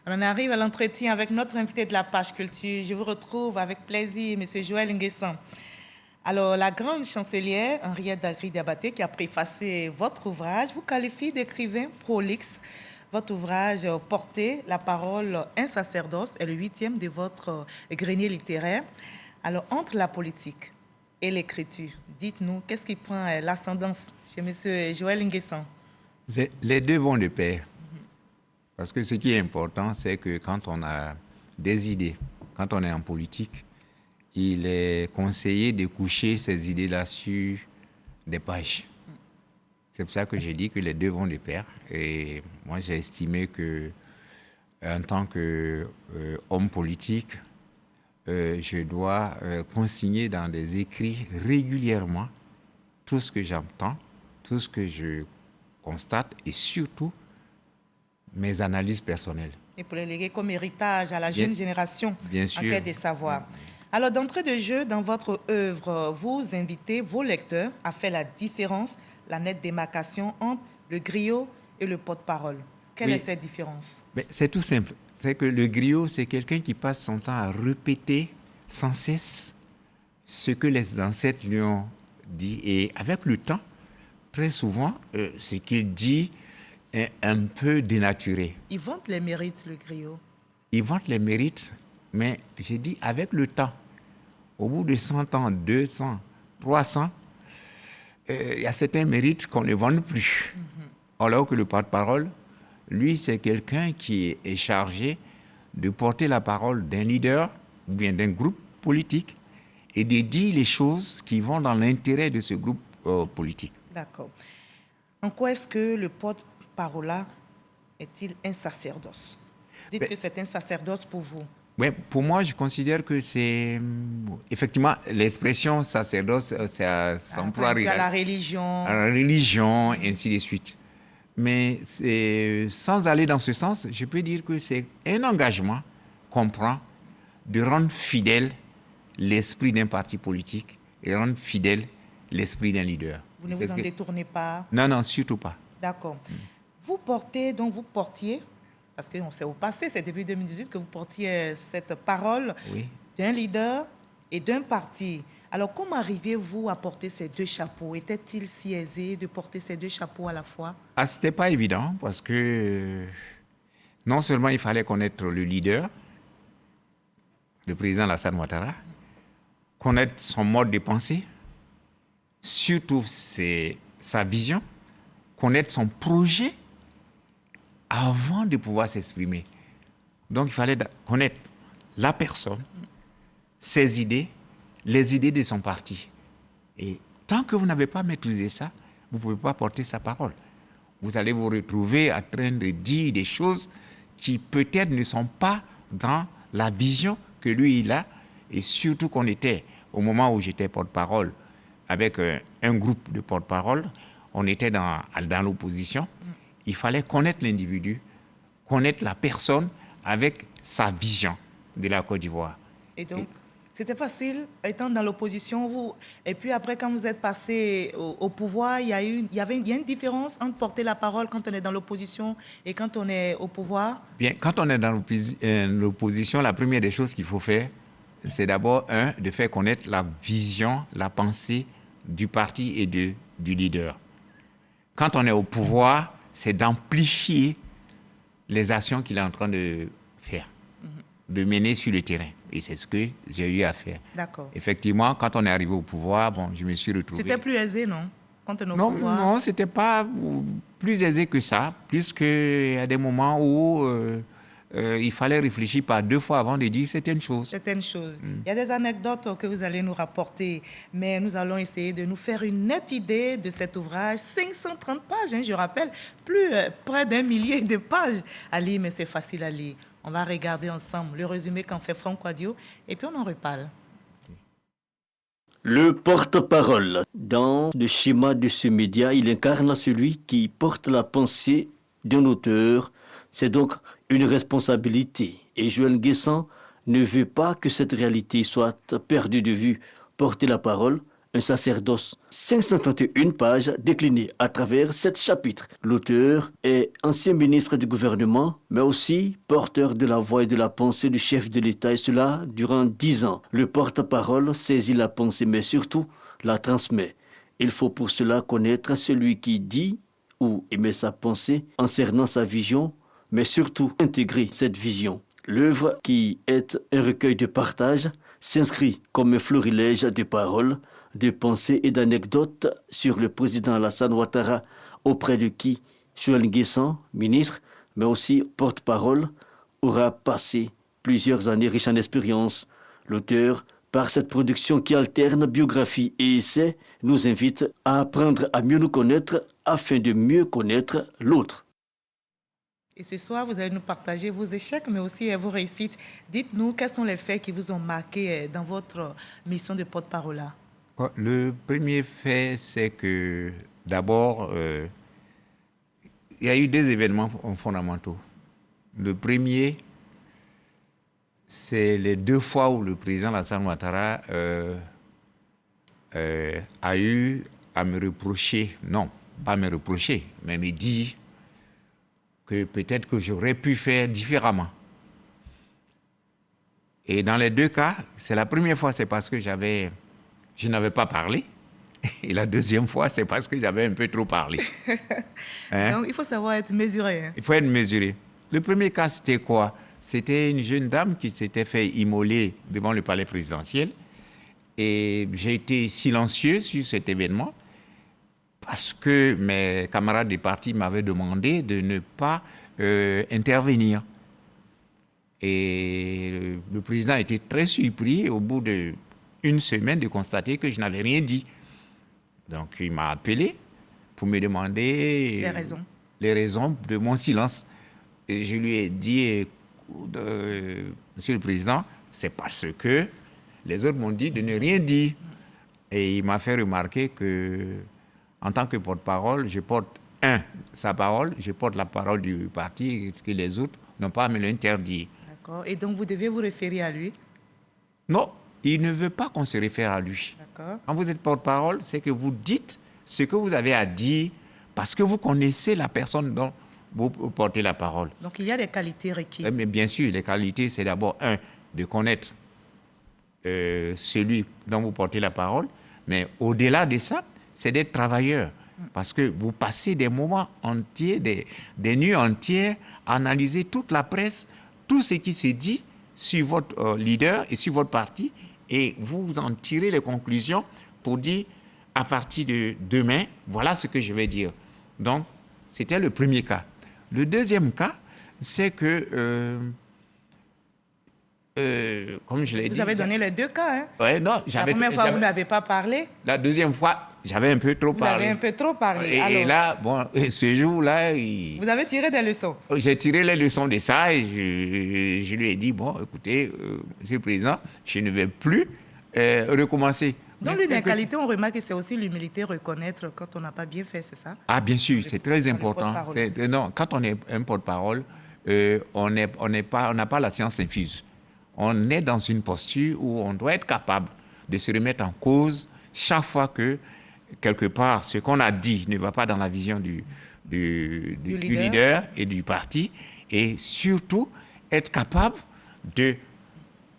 On en arrive à l'entretien avec notre invité de la page culture. Je vous retrouve avec plaisir, M. Joël Nguessan. Alors, la grande chancelière Henriette Dagri-Diabaté, qui a préfacé votre ouvrage, vous qualifie d'écrivain prolixe. Votre ouvrage Porter la parole, un sacerdoce est le 8e de votre grenier littéraire. Alors, entre la politique et l'écriture, dites-nous, qu'est-ce qui prend l'ascendance chez M. Joël Nguessan? Les deux vont de pair. Parce que ce qui est important, c'est que quand on a des idées, quand on est en politique, il est conseillé de coucher ces idées-là sur des pages. C'est pour ça que j'ai dit que les deux vont de pair. Et moi, j'ai estimé que, en tant qu'homme politique, je dois consigner dans des écrits régulièrement tout ce que j'entends, tout ce que je constate et surtout mes analyses personnelles. Et pour les léguer comme héritage à la jeune génération en quête de savoir. Alors, d'entrée de jeu, dans votre œuvre, vous invitez vos lecteurs à faire la différence, la nette démarcation entre le griot et le porte-parole. Quelle est cette différence? C'est tout simple. C'est que le griot, c'est quelqu'un qui passe son temps à répéter sans cesse ce que les ancêtres lui ont dit. Et avec le temps, très souvent, ce qu'il dit est un peu dénaturé. Il vante les mérites, le griot. Il vante les mérites, mais j'ai dit avec le temps. Au bout de 100 ans, 200, 300, il y a certains mérites qu'on ne vante plus. Alors que le porte-parole, lui, c'est quelqu'un qui est chargé de porter la parole d'un leader ou bien d'un groupe politique et de dire les choses qui vont dans l'intérêt de ce groupe politique. D'accord. En quoi est-ce que le porte-parole est-il un sacerdoce? Dites que c'est un sacerdoce pour vous. Pour moi, je considère que c'est... Effectivement, l'expression sacerdoce, ça s'emploie à la religion. À la religion, ainsi de suite. Mais sans aller dans ce sens, je peux dire que c'est un engagement qu'on prend de rendre fidèle l'esprit d'un parti politique et rendre fidèle l'esprit d'un leader. Vous ne vous en détournez pas? Non, non, surtout pas. D'accord. Vous portez, donc vous portiez, parce que c'est au passé, c'est depuis 2018 que vous portiez cette parole d'un leader et d'un parti. Alors, comment arrivez-vous à porter ces deux chapeaux? Était-il si aisé de porter ces deux chapeaux à la fois? Ce n'était pas évident parce que non seulement il fallait connaître le leader, le président Alassane Ouattara, connaître son mode de pensée, surtout sa vision, connaître son projet avant de pouvoir s'exprimer. Donc il fallait connaître la personne, ses idées, les idées de son parti. Et tant que vous n'avez pas maîtrisé ça, vous ne pouvez pas porter sa parole. Vous allez vous retrouver en train de dire des choses qui peut-être ne sont pas dans la vision que lui il a. Et surtout qu'on était, au moment où j'étais porte-parole, avec un groupe de porte-parole, on était dans l'opposition. Il fallait connaître l'individu, connaître la personne avec sa vision de la Côte d'Ivoire. Et donc, c'était facile, étant dans l'opposition, vous... Et puis après, quand vous êtes passé au pouvoir, il y a une différence entre porter la parole quand on est dans l'opposition et quand on est au pouvoir? Bien, quand on est dans l'opposition, la première des choses qu'il faut faire, c'est d'abord, de faire connaître la vision, la pensée du parti et du leader. Quand on est au pouvoir, c'est d'amplifier les actions qu'il est en train de faire, de mener sur le terrain. Et c'est ce que j'ai eu à faire. D'accord. Effectivement, quand on est arrivé au pouvoir, je me suis retrouvé... C'était plus aisé, non? Quand on est au pouvoir? Non, c'était pas plus aisé que ça, puisqu'il y a des moments où il fallait réfléchir par deux fois avant de dire certaines choses. Certaines choses. Il y a des anecdotes que vous allez nous rapporter, mais nous allons essayer de nous faire une nette idée de cet ouvrage. 530 pages, je rappelle, près d'1 millier de pages à lire, mais c'est facile à lire. On va regarder ensemble le résumé qu'en fait Franck Ouadio et puis on en reparle. Le porte-parole. Dans le schéma de ce média, il incarne celui qui porte la pensée d'un auteur. C'est donc une responsabilité. Et Joël Nguessan ne veut pas que cette réalité soit perdue de vue. Porter la parole, un sacerdoce. 531 pages déclinées à travers 7 chapitres. L'auteur est ancien ministre du gouvernement, mais aussi porteur de la voix et de la pensée du chef de l'État, et cela durant 10 ans. Le porte-parole saisit la pensée, mais surtout la transmet. Il faut pour cela connaître celui qui dit ou émet sa pensée en cernant sa vision, mais surtout intégrer cette vision. L'œuvre, qui est un recueil de partage, s'inscrit comme un florilège de paroles, de pensées et d'anecdotes sur le président Alassane Ouattara, auprès de qui Joël Nguessan, ministre, mais aussi porte-parole, aura passé plusieurs années riches en expérience. L'auteur, par cette production qui alterne biographie et essai, nous invite à apprendre à mieux nous connaître afin de mieux connaître l'autre. Et ce soir, vous allez nous partager vos échecs, mais aussi vos réussites. Dites-nous, quels sont les faits qui vous ont marqué dans votre mission de porte-parole? Le premier fait, c'est que d'abord, il y a eu des événements fondamentaux. Le premier, c'est les 2 fois où le président Alassane Ouattara a eu à me reprocher, non, pas me reprocher, mais me dire que peut-être que j'aurais pu faire différemment. Et dans les 2 cas, c'est la première fois, c'est parce que je n'avais pas parlé. Et la deuxième fois, c'est parce que j'avais un peu trop parlé. Hein? Donc, il faut savoir être mesuré. Hein? Il faut être mesuré. Le premier cas, c'était quoi? C'était une jeune dame qui s'était fait immoler devant le palais présidentiel. Et j'ai été silencieux sur cet événement parce que mes camarades de parti m'avaient demandé de ne pas intervenir. Et le président était très surpris au bout d'1 semaine de constater que je n'avais rien dit. Donc il m'a appelé pour me demander les raisons de mon silence. Et je lui ai dit, Monsieur le Président, c'est parce que les autres m'ont dit de ne rien dire. Et il m'a fait remarquer que, en tant que porte-parole, je porte sa parole, je porte la parole du parti, et que les autres n'ont pas à me l'interdire. D'accord. Et donc vous devez vous référer à lui? Non, il ne veut pas qu'on se réfère à lui. D'accord. Quand vous êtes porte-parole, c'est que vous dites ce que vous avez à dire parce que vous connaissez la personne dont vous portez la parole. Donc il y a des qualités requises. Mais bien sûr, les qualités, c'est d'abord de connaître celui dont vous portez la parole, mais au-delà de ça, c'est d'être travailleur. Parce que vous passez des moments entiers, des nuits entières, à analyser toute la presse, tout ce qui se dit sur votre leader et sur votre parti, et vous en tirez les conclusions pour dire, à partir de demain, voilà ce que je vais dire. Donc, c'était le premier cas. Le deuxième cas, c'est que, comme je l'ai dit... Vous avez donné les 2 cas, hein? Ouais, non, la première fois, vous n'avez pas parlé. La deuxième fois, j'avais un peu trop parlé. Vous avez un peu trop parlé. Et là, bon, ce jour-là... Vous avez tiré des leçons? J'ai tiré les leçons de ça et je lui ai dit, bon, écoutez, Monsieur le Président, je ne vais plus recommencer. Donc, l'une des qualités, on remarque que c'est aussi l'humilité, reconnaître quand on n'a pas bien fait, c'est ça? Ah, bien sûr, c'est très important. Non, quand on est un porte-parole, on n'a pas la science infuse. On est dans une posture où on doit être capable de se remettre en cause chaque fois que, quelque part, ce qu'on a dit ne va pas dans la vision du leader et du parti, et surtout être capable de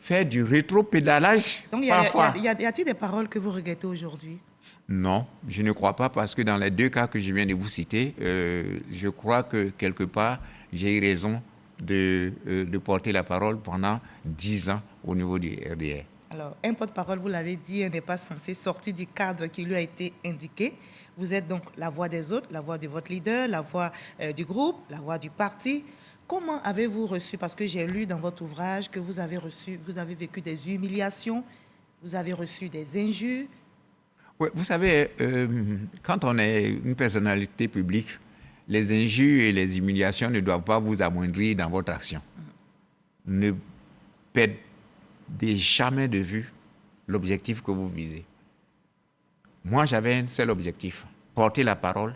faire du rétro-pédalage parfois. Y a-t-il des paroles que vous regrettez aujourd'hui? Non, je ne crois pas, parce que dans les 2 cas que je viens de vous citer, je crois que quelque part, j'ai eu raison de porter la parole pendant 10 ans au niveau du RDR. Alors, un porte-parole, vous l'avez dit, n'est pas censé sortir du cadre qui lui a été indiqué. Vous êtes donc la voix des autres, la voix de votre leader, la voix du groupe, la voix du parti. Comment avez-vous reçu, parce que j'ai lu dans votre ouvrage que vous avez vécu des humiliations, vous avez reçu des injures. Oui, vous savez, quand on est une personnalité publique, les injures et les humiliations ne doivent pas vous amoindrir dans votre action. Ne perdez jamais de vue l'objectif que vous visez. Moi, j'avais un seul objectif, porter la parole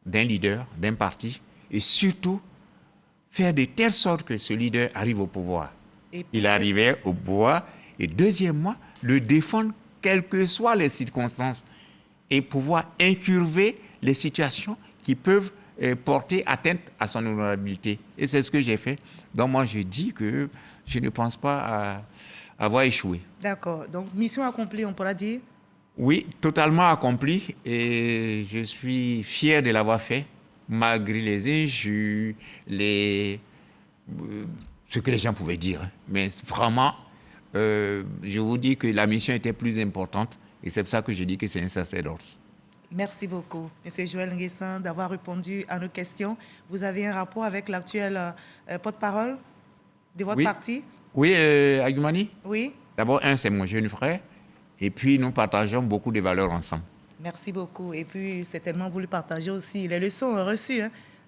d'un leader, d'un parti, et surtout faire de telle sorte que ce leader arrive au pouvoir. Il arrivait au pouvoir, et deuxièmement, le défendre quelles que soient les circonstances, et pouvoir incurver les situations qui peuvent porter atteinte à son honorabilité. Et c'est ce que j'ai fait. Donc moi, je dis que je ne pense pas avoir échoué. D'accord. Donc, mission accomplie, on pourra dire? Oui, totalement accompli. Et je suis fier de l'avoir fait, malgré les injures, ce que les gens pouvaient dire. Mais vraiment, je vous dis que la mission était plus importante. Et c'est pour ça que je dis que c'est un sacerdoce. Merci beaucoup, M. Joël Nguessan, d'avoir répondu à nos questions. Vous avez un rapport avec l'actuel porte-parole de votre parti? Oui, Ayoumani. Oui. D'abord, c'est mon jeune frère. Et puis, nous partageons beaucoup de valeurs ensemble. Merci beaucoup. Et puis, certainement, vous lui partagez aussi les leçons reçues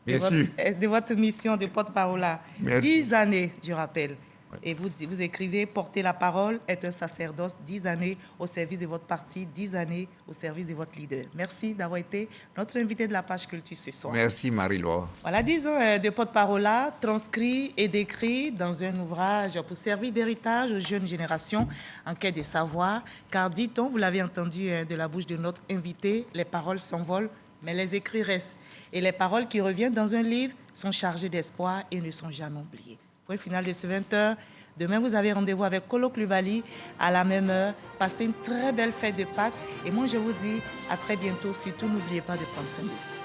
sûr. De votre mission de porte-parole. 10 années, je rappelle. Et vous écrivez « Porter la parole est un sacerdoce, 10 années au service de votre parti, 10 années au service de votre leader ». Merci d'avoir été notre invité de la page culture ce soir. Merci Marie-Laure. Voilà 10 ans de porte-parole transcrits et décrits dans un ouvrage pour servir d'héritage aux jeunes générations en quête de savoir. Car dit-on, vous l'avez entendu de la bouche de notre invité, les paroles s'envolent, mais les écrits restent. Et les paroles qui reviennent dans un livre sont chargées d'espoir et ne sont jamais oubliées. Point final de ce 20h. Demain, vous avez rendez-vous avec Colo Klubali à la même heure. Passez une très belle fête de Pâques. Et moi, je vous dis à très bientôt. Surtout, n'oubliez pas de prendre soin de vous.